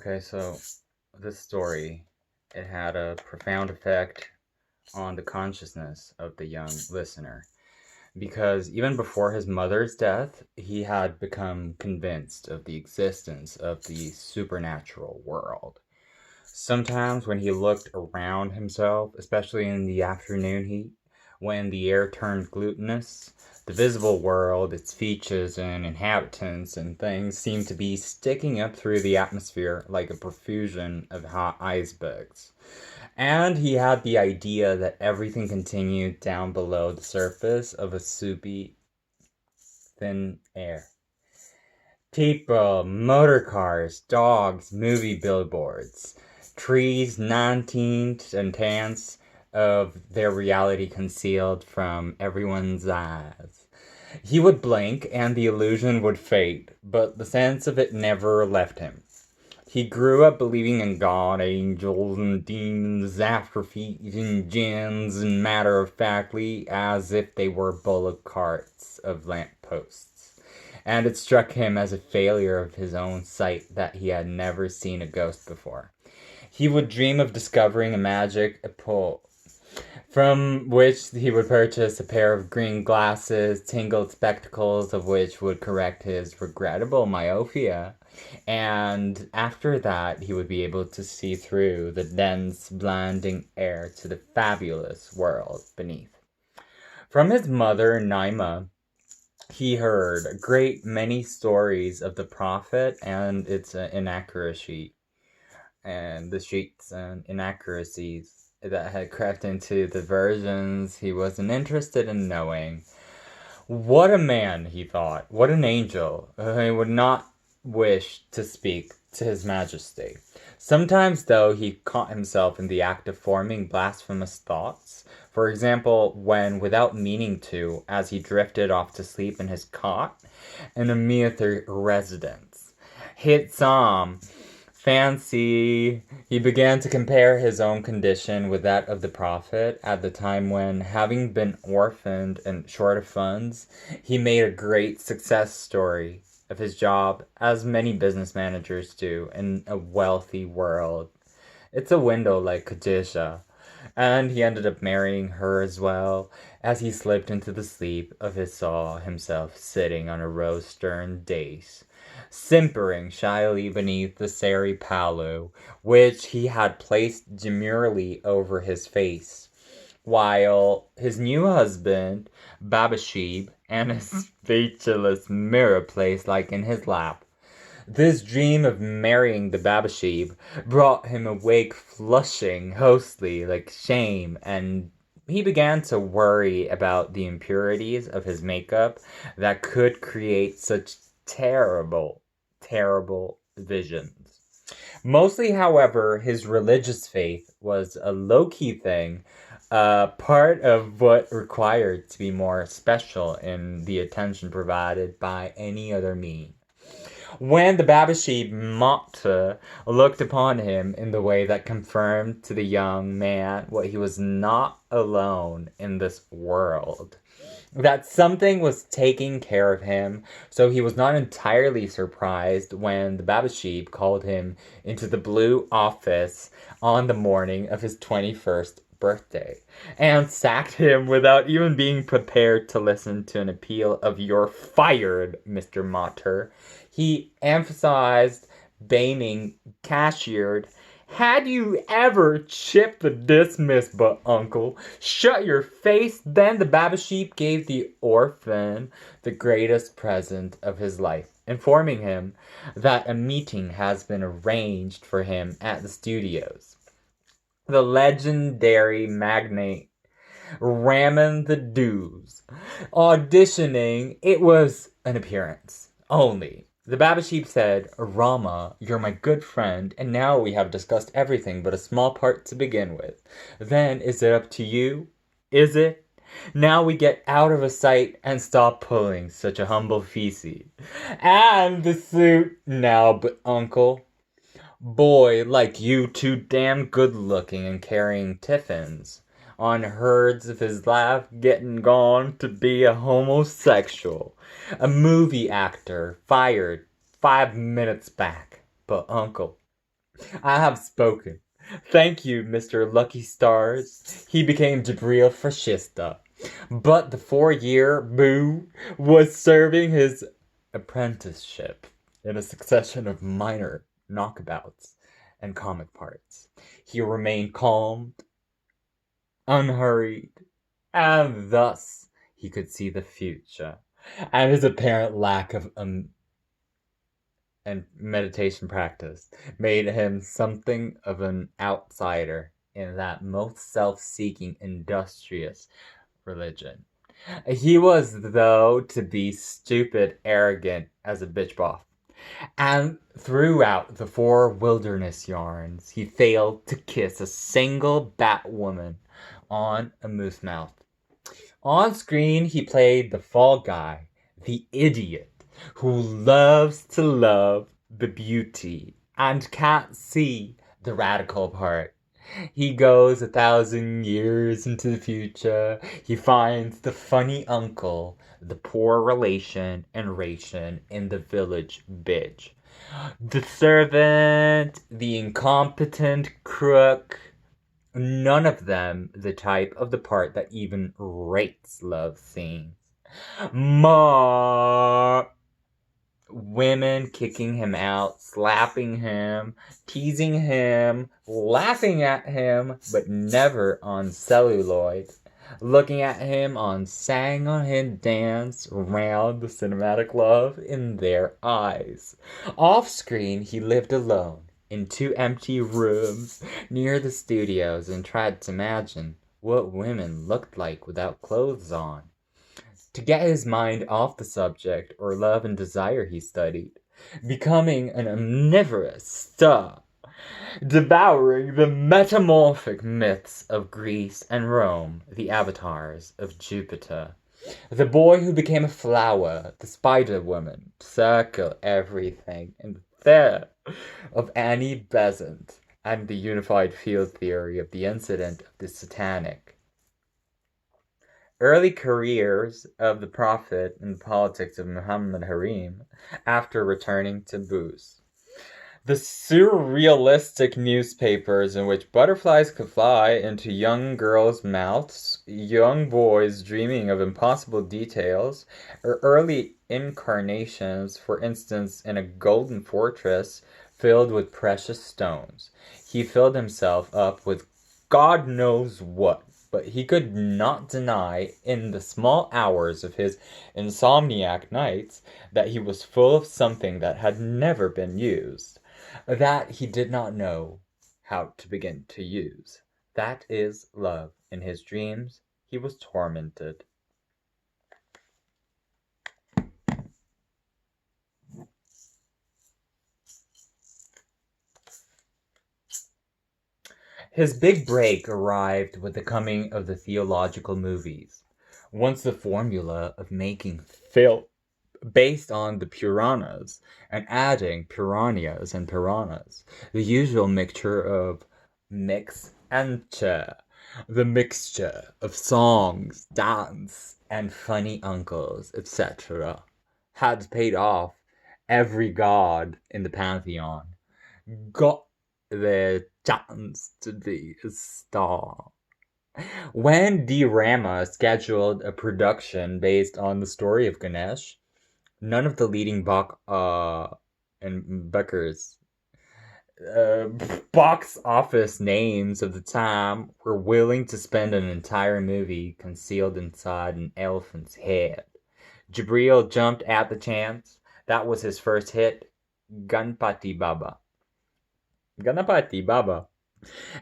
Okay, so this story, it had a profound effect on the consciousness of the young listener because even before his mother's death, he had become convinced of the existence of the supernatural world. Sometimes when he looked around himself, especially in the afternoon heat, when the air turned glutinous, the visible world, its features and inhabitants and things seemed to be sticking up through the atmosphere like a profusion of hot icebergs. And he had the idea that everything continued down below the surface of a soupy, thin air. People, motor cars, dogs, movie billboards, trees, non-teens and tans of their reality concealed from everyone's eyes. He would blink and the illusion would fade, but the sense of it never left him. He grew up believing in God, angels, and demons, afterfeet, and jinns, and matter-of-factly as if they were bullock carts of lampposts. And it struck him as a failure of his own sight that he had never seen a ghost before. He would dream of discovering a magic apple, from which he would purchase a pair of green glasses, tingled spectacles of which would correct his regrettable myopia. And after that, he would be able to see through the dense, blinding air to the fabulous world beneath. From his mother, Naima, he heard a great many stories of the prophet and its inaccuracy, and the sheets and inaccuracies that had crept into the versions he wasn't interested in knowing. What a man, he thought. What an angel. He would not wish to speak to his majesty. Sometimes, though, he caught himself in the act of forming blasphemous thoughts. For example, when, without meaning to, as he drifted off to sleep in his cot in a mere residence, hit Psalm fancy, he began to compare his own condition with that of the prophet at the time when, having been orphaned and short of funds, he made a great success story of his job, as many business managers do in a wealthy world. It's a window like Khadijah, and he ended up marrying her as well, as he slipped into the sleep of his saw himself sitting on a rose-stern dais, simpering shyly beneath the sari palu, which he had placed demurely over his face, while his new husband, Babashib, and his speechless mirror placed like in his lap. This dream of marrying the Babashib brought him awake flushing hostily like shame, and he began to worry about the impurities of his makeup that could create such terrible, terrible visions. Mostly, however, his religious faith was a low-key thing, part of what required to be more special in the attention provided by any other means. When the Babashib Mata looked upon him in the way that confirmed to the young man what he was not alone in this world, that something was taking care of him, so he was not entirely surprised when the Babashib called him into the blue office on the morning of his 21st birthday and sacked him without even being prepared to listen to an appeal of "You're fired, Mr. Mater." He emphasized, beaming, cashiered, "Had you ever chipped the dismiss but uncle? Shut your face." Then the Babashib gave the orphan the greatest present of his life, informing him that a meeting has been arranged for him at the studios. The legendary magnate Ramen the Dews auditioning. It was an appearance only. The Babashib said, "Rama, you're my good friend, and now we have discussed everything but a small part to begin with. Then is it up to you? Is it? Now we get out of his sight and stop pulling such a humble feces. And the suit now, but uncle. Boy like you too damn good looking and carrying tiffins on herds of his life getting gone to be a homosexual. A movie actor fired 5 minutes back. But uncle, I have spoken. Thank you, Mr. Lucky Stars. He became Jabril Fascista. But the 4-year Boo was serving his apprenticeship in a succession of minor knockabouts and comic parts. He remained calm, unhurried, and thus he could see the future. And his apparent lack of and meditation practice made him something of an outsider in that most self-seeking, industrious religion. He was, though, to be stupid, arrogant as a bitch boff. And throughout the 4 wilderness yarns, he failed to kiss a single bat woman on a moose mouth. On screen, he played the fall guy, the idiot, who loves to love the beauty and can't see the radical part. He goes 1,000 years into the future. He finds the funny uncle, the poor relation and ration in the village bitch. The servant, the incompetent crook, none of them the type of the part that even rates love scenes. More women kicking him out, slapping him, teasing him, laughing at him, but never on celluloid. Looking at him on sang on him dance around the cinematic love in their eyes. Off screen, he lived alone in 2 empty rooms near the studios and tried to imagine what women looked like without clothes on. To get his mind off the subject or love and desire he studied, becoming an omnivorous star, devouring the metamorphic myths of Greece and Rome, the avatars of Jupiter. The boy who became a flower, the spider woman, circle everything in the there of Annie Besant and the unified field theory of the incident of the satanic. Early careers of the Prophet in the politics of Muhammad Harim after returning to Booz. The surrealistic newspapers in which butterflies could fly into young girls' mouths, young boys dreaming of impossible details, or early incarnations, for instance, in a golden fortress filled with precious stones. He filled himself up with God knows what, but he could not deny in the small hours of his insomniac nights that he was full of something that had never been used, that he did not know how to begin to use. That is love. In his dreams, he was tormented. His big break arrived with the coming of the theological movies. Once the formula of making film based on the Puranas and adding piranhas and piranhas, the usual mixture of mix and cha, the mixture of songs, dance, and funny uncles, etc., had paid off. Every god in the pantheon got their chance to be a star. When D. Rama scheduled a production based on the story of Ganesh, none of the leading and Becker's uh, box office names of the time were willing to spend an entire movie concealed inside an elephant's head. Jabril jumped at the chance. That was his first hit, Ganpati Baba. Ganapati Baba.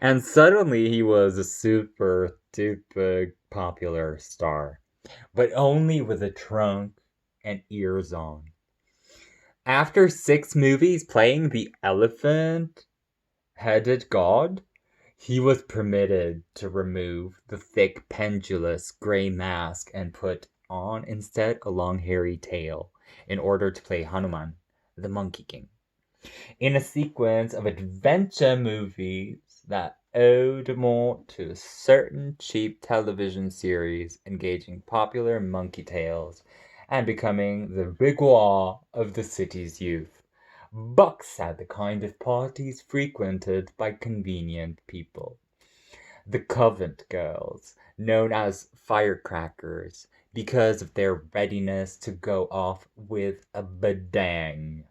And suddenly he was a super duper popular star, but only with a trunk and ears on. After 6 movies playing the elephant-headed god, he was permitted to remove the thick, pendulous gray mask and put on instead a long hairy tail in order to play Hanuman, the Monkey King, in a sequence of adventure movies that owed more to a certain cheap television series engaging popular monkey tales and becoming the repertoire of the city's youth. Bucks had the kind of parties frequented by convenient people. The Covent girls, known as Firecrackers, because of their readiness to go off with a bedang.